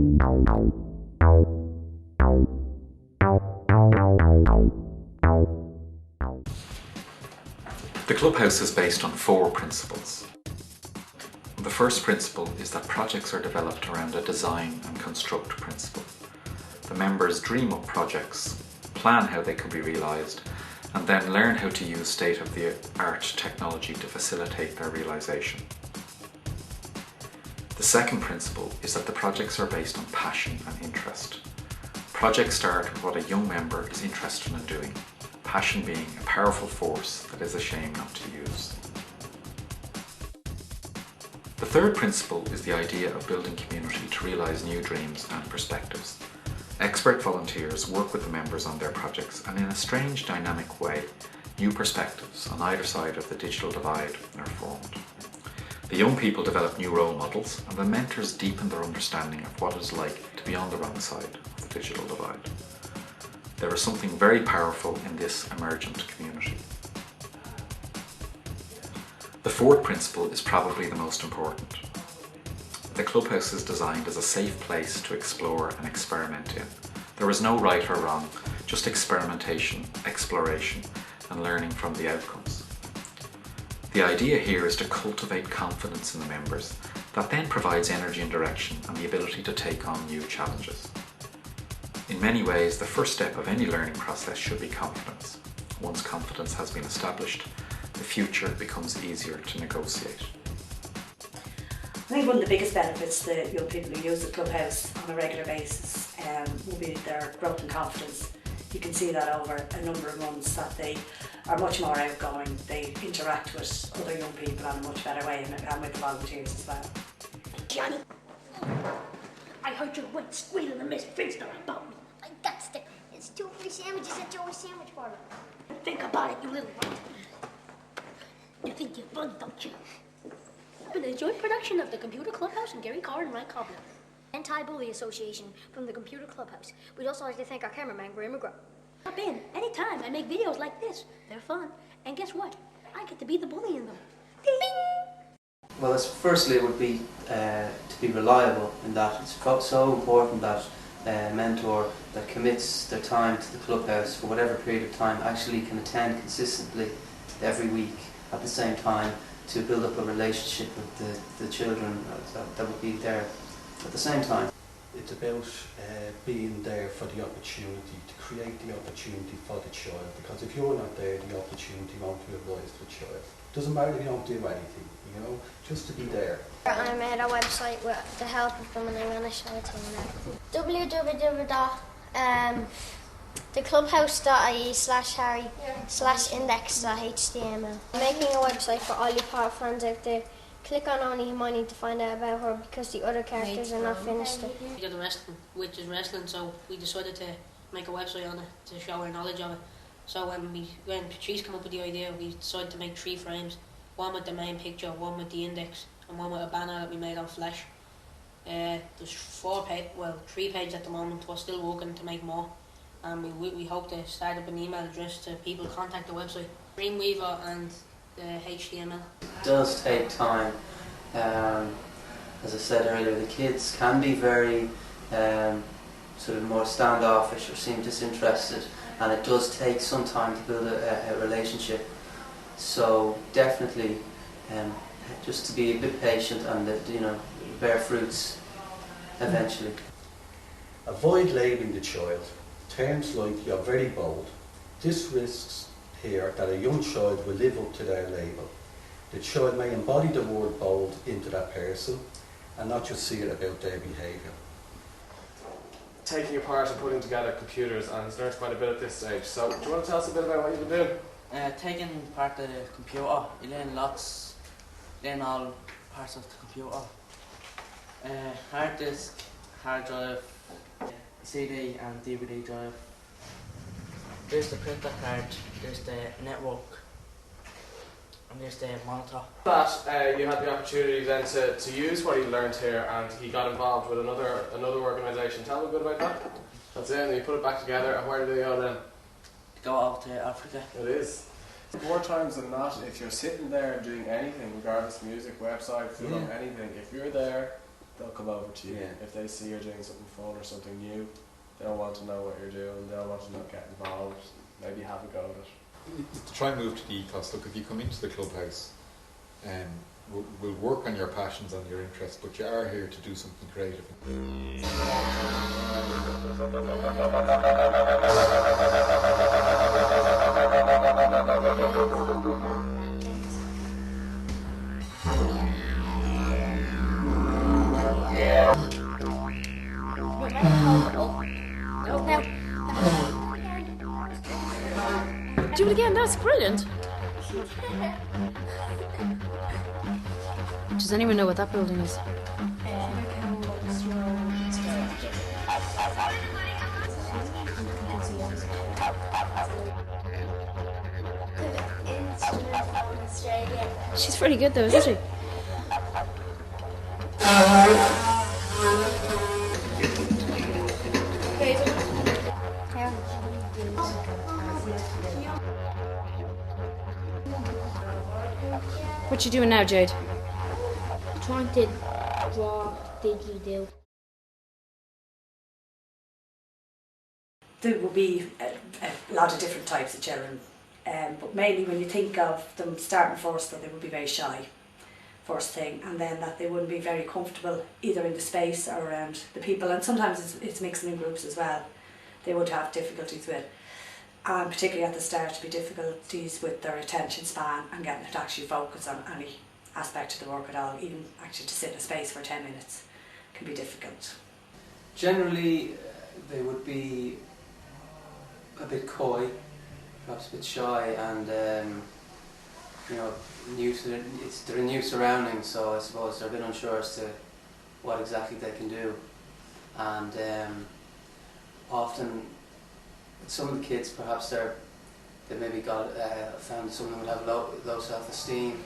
The Clubhouse is based on 4 principles. The first principle is that projects are developed around a design and construct principle. The members dream up projects, plan how they could be realised, and then learn how to use state-of-the-art technology to facilitate their realisation. The second principle is that the projects are based on passion and interest. Projects start with what a young member is interested in doing, passion being a powerful force that is a shame not to use. The third principle is the idea of building community to realise new dreams and perspectives. Expert volunteers work with the members on their projects, and in a strange dynamic way, new perspectives on either side of the digital divide are formed. The young people develop new role models, and the mentors deepen their understanding of what it is like to be on the wrong side of the digital divide. There is something very powerful in this emergent community. The fourth principle is probably the most important. The Clubhouse is designed as a safe place to explore and experiment in. There is no right or wrong, just experimentation, exploration, and learning from the outcomes. The idea here is to cultivate confidence in the members that then provides energy and direction and the ability to take on new challenges. In many ways, the first step of any learning process should be confidence. Once confidence has been established, the future becomes easier to negotiate. I think one of the biggest benefits that young people who use the Clubhouse on a regular basis will be their growth in confidence. You can see that over a number of months that they are much more outgoing, they interact with other young people in a much better way and with the volunteers as well. Johnny, I heard your wet squeal in the Miss Finster about me. I got stick. It's 2 free sandwiches at Joey's Sandwich Parlor. Think about it, you little runt. You think you're fun, don't you? Been a joint production of the Computer Clubhouse and Gary Carr and Ryan Cobbler. Anti-Bully Association from the Computer Clubhouse. We'd also like to thank our cameraman, Graham McGraw. Hop in anytime. I make videos like this. They're fun. And guess what? I get to be the bully in them. Ding! Well, firstly, it would be to be reliable in that. It's so important that a mentor that commits their time to the Clubhouse for whatever period of time actually can attend consistently every week at the same time to build up a relationship with the children that would be there at the same time. It's about being there for the opportunity, to create the opportunity for the child, because if you're not there, the opportunity won't be realised for the child. Doesn't matter if you don't do anything, you know, just to be there. I made a website with the help of them and I'm going to show it to you now. www.theclubhouse.ie/harry/index.html. I'm making a website for all you Potter fans out there. Click on Only you might need to find out about her because the other characters are not finished. We got the wrestling, which is wrestling, so we decided to make a website on it to show our knowledge of it. So when Patrice came up with the idea, we decided to make 3 frames. One with the main picture, one with the index, and one with a banner that we made on Flash. There's 3 pages at the moment. We're still working to make more. And we hope to start up an email address to people contact the website. Dreamweaver and the HTML. It does take time. As I said earlier, the kids can be very sort of more standoffish or seem disinterested, and it does take some time to build a relationship. So definitely, just to be a bit patient and bear fruits eventually. Avoid labelling the child. Terms like "you're very bold." This risks here that a young child will live up to their label. The child may embody the word bold into that person and not just see it about their behaviour. Taking apart and putting together computers, and has learned quite a bit at this stage. So do you want to tell us a bit about what you've been doing? Taking apart the computer, you learn all parts of the computer. Hard disk, hard drive, CD and DVD drive. There's the printer card, there's the network, and there's the monitor. That you had the opportunity then to use what he learned here, and he got involved with another organisation. Tell me a bit about that. That's it, and you put it back together, and where did they go then? Go out to Africa. It is. More times than not, if you're sitting there and doing anything, regardless of music, website, film, anything, if you're there they'll come over to you. Yeah. If they see you're doing something fun or something new, they'll want to know what you're doing, they'll want to get involved, maybe have a go at it. To try and move to the ethos, look, if you come into the clubhouse, we'll work on your passions and your interests, but you are here to do something creative. Do it again, that's brilliant. Does anyone know what that building is? She's pretty good though, isn't she? What you doing now, Jade? Trying to draw didgeridoo. There will be a lot of different types of children, but mainly when you think of them starting first, that they would be very shy, first thing, and then that they wouldn't be very comfortable either in the space or around the people, and sometimes it's mixing in groups as well. They would have difficulties with, and particularly at the start, be difficulties with their attention span and getting to actually focus on any aspect of the work at all. Even actually to sit in a space for 10 minutes can be difficult. Generally, they would be a bit coy, perhaps a bit shy, and you know, they're in new surroundings, so I suppose they're a bit unsure as to what exactly they can do. And often, some of the kids, perhaps they maybe found someone would have low self-esteem,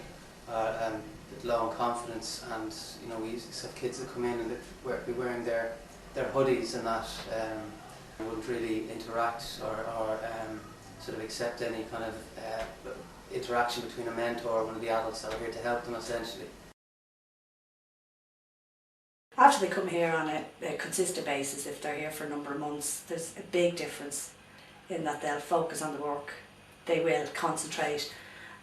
bit low in confidence, and you know, we used to have kids that come in and they'd be wearing their hoodies and that. Wouldn't really interact or sort of accept any kind of interaction between a mentor or one of the adults that are here to help them, essentially. After they come here on a consistent basis, if they're here for a number of months, there's a big difference in that they'll focus on the work, they will concentrate,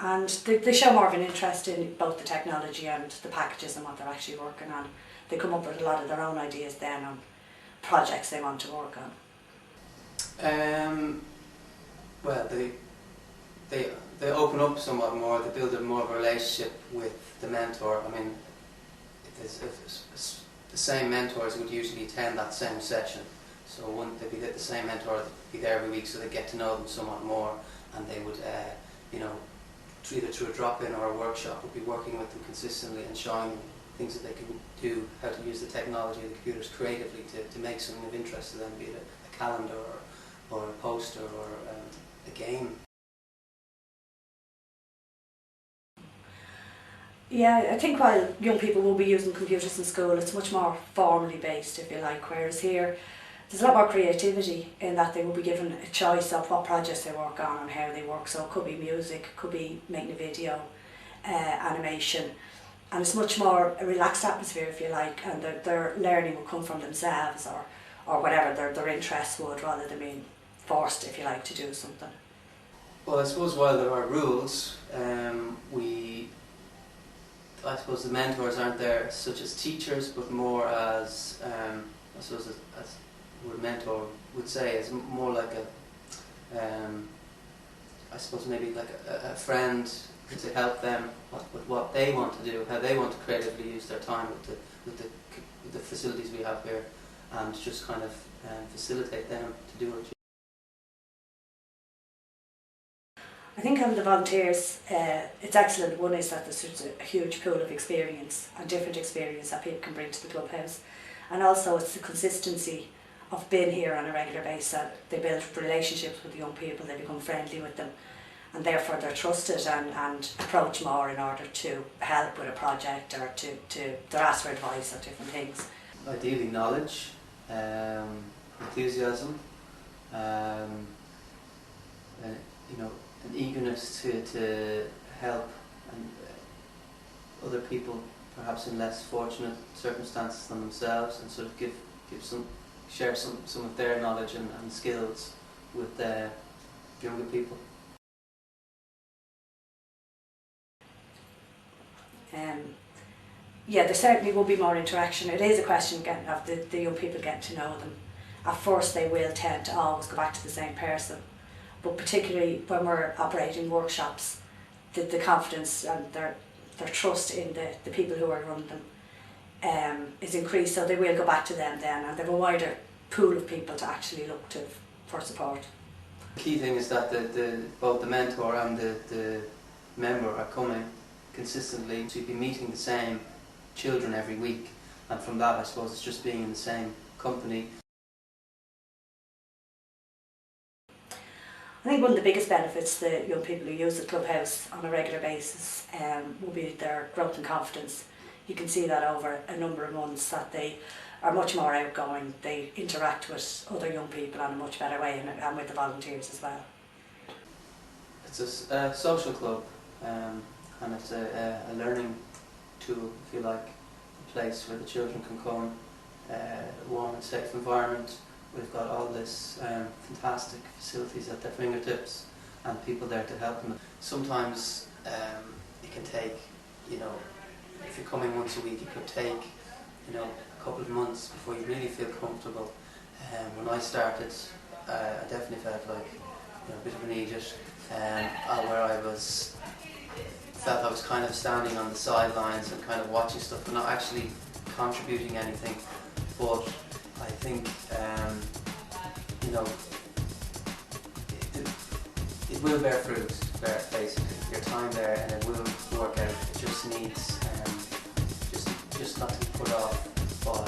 and they show more of an interest in both the technology and the packages and what they're actually working on. They come up with a lot of their own ideas then on projects they want to work on. Well, they open up somewhat more. They build more of a relationship with the mentor. I mean, the same mentors would usually attend that same session, so wouldn't they be the same mentor would be there every week, so they get to know them somewhat more, and they would, you know, either through a drop-in or a workshop, would be working with them consistently and showing them things that they can do, how to use the technology of the computers creatively to make something of interest to them, be it a calendar or a poster or a game. Yeah, I think while young people will be using computers in school, it's much more formally based, if you like, whereas here there's a lot more creativity in that they will be given a choice of what projects they work on and how they work. So it could be music, could be making a video, animation, and it's much more a relaxed atmosphere, if you like, and their learning will come from themselves or whatever their interests would, rather than being forced, if you like, to do something. Well, I suppose while there are rules, I suppose the mentors aren't there such as teachers, but more as, I suppose as a mentor would say, is more like I suppose maybe like a friend to help them with what they want to do, how they want to creatively use their time with the facilities we have here, and just kind of facilitate them to do it. I think having the volunteers, it's excellent. One is that there's such a huge pool of experience and different experience that people can bring to the clubhouse, and also it's the consistency of being here on a regular basis. That they build relationships with the young people, they become friendly with them, and therefore they're trusted and approach more in order to help with a project or to ask for advice on different things. Ideally knowledge, enthusiasm, you know, an eagerness to help and other people perhaps in less fortunate circumstances than themselves, and sort of share some of their knowledge and skills with younger people. Yeah, there certainly will be more interaction. It is a question again of the young people getting to know them. At first they will tend to always go back to the same person, but particularly when we're operating workshops, the confidence and their trust in the people who are running them is increased, so they will go back to them then, and they have a wider pool of people to actually look to for support. The key thing is that both the mentor and the member are coming consistently to be meeting the same children every week, and from that I suppose it's just being in the same company. I think one of the biggest benefits the young people who use the clubhouse on a regular basis will be their growth and confidence. You can see that over a number of months that they are much more outgoing, they interact with other young people in a much better way, and with the volunteers as well. It's a social club, and it's a learning tool, if you like, a place where the children can come, a warm and safe environment. We've got all this fantastic facilities at their fingertips and people there to help them. Sometimes it can take, if you're coming once a week, it could take, a couple of months before you really feel comfortable. When I started, I definitely felt like a bit of an idiot, where I felt I was kind of standing on the sidelines and kind of watching stuff but not actually contributing anything. But I think it will bear fruit, basically. Your time there, and it will work out. It just needs just not to be put off by